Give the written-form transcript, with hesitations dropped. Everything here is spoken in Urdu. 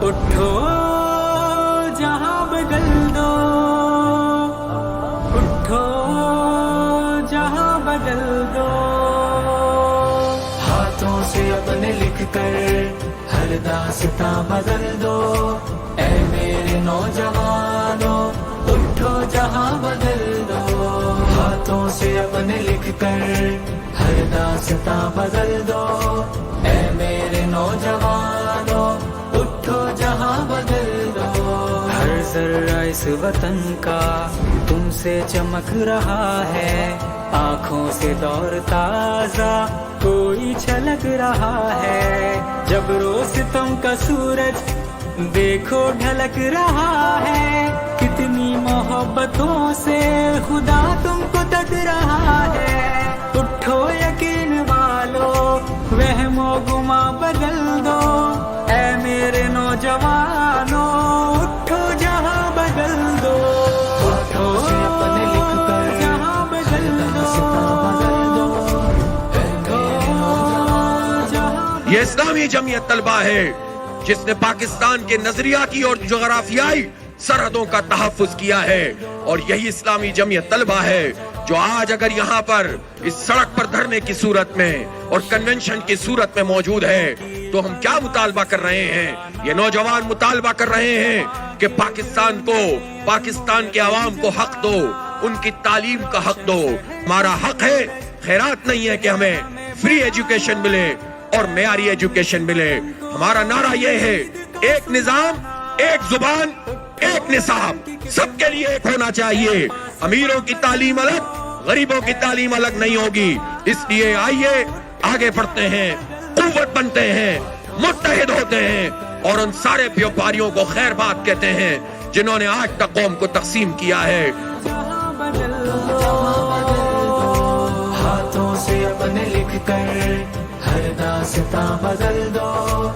اٹھو جہاں بدل دو، اٹھو جہاں بدل دو، ہاتھوں سے اپنے لکھ کر ہر داستاں بدل دو، اے میرے نوجوانوں اٹھو جہاں بدل دو، ہاتھوں سے اپنے لکھ کر ہر داستاں بدل دو، اے میرے نوجوانوں اٹھو جہاں بدل دو، ہر ذرہ اس وطن کا تم سے چمک رہا ہے، آنکھوں سے دور تازہ کوئی چھلک رہا ہے، جب روز تم کا سورج دیکھو ڈھلک رہا ہے، کتنی محبتوں سے خدا تم کو تک رہا ہے، اٹھو یقین والو وہم و گما بدل دو، اے میرے نوجوانوں اٹھو جہاں بدل دو، اٹھو اپنے لکھ کر جہاں بدل دو، یہ اسلامی جمعیت طلبہ ہے جس نے پاکستان کے نظریاتی اور جغرافیائی سرحدوں کا تحفظ کیا ہے، اور یہی اسلامی جمعیت طلبہ ہے جو آج اگر یہاں پر اس سڑک پر دھرنے کی صورت میں اور کنونشن کی صورت میں موجود ہے تو ہم کیا مطالبہ کر رہے ہیں؟ یہ نوجوان مطالبہ کر رہے ہیں کہ پاکستان کو، پاکستان کے عوام کو حق دو، ان کی تعلیم کا حق دو، ہمارا حق ہے، خیرات نہیں ہے کہ ہمیں فری ایجوکیشن ملے اور معیاری ایجوکیشن ملے، ہمارا نعرہ یہ ہے ایک نظام، ایک زبان، ایک نصاب، سب کے لیے ایک ہونا چاہیے، امیروں کی تعلیم الگ، غریبوں کی تعلیم الگ نہیں ہوگی، اس لیے آئیے آگے بڑھتے ہیں، قوت بنتے ہیں، متحد ہوتے ہیں اور ان سارے بیوپاریوں کو خیر بات کہتے ہیں جنہوں نے آج تک قوم کو تقسیم کیا ہے۔ ہاتھوں سے اپنے لکھ کر ہر داستاں بدل دو،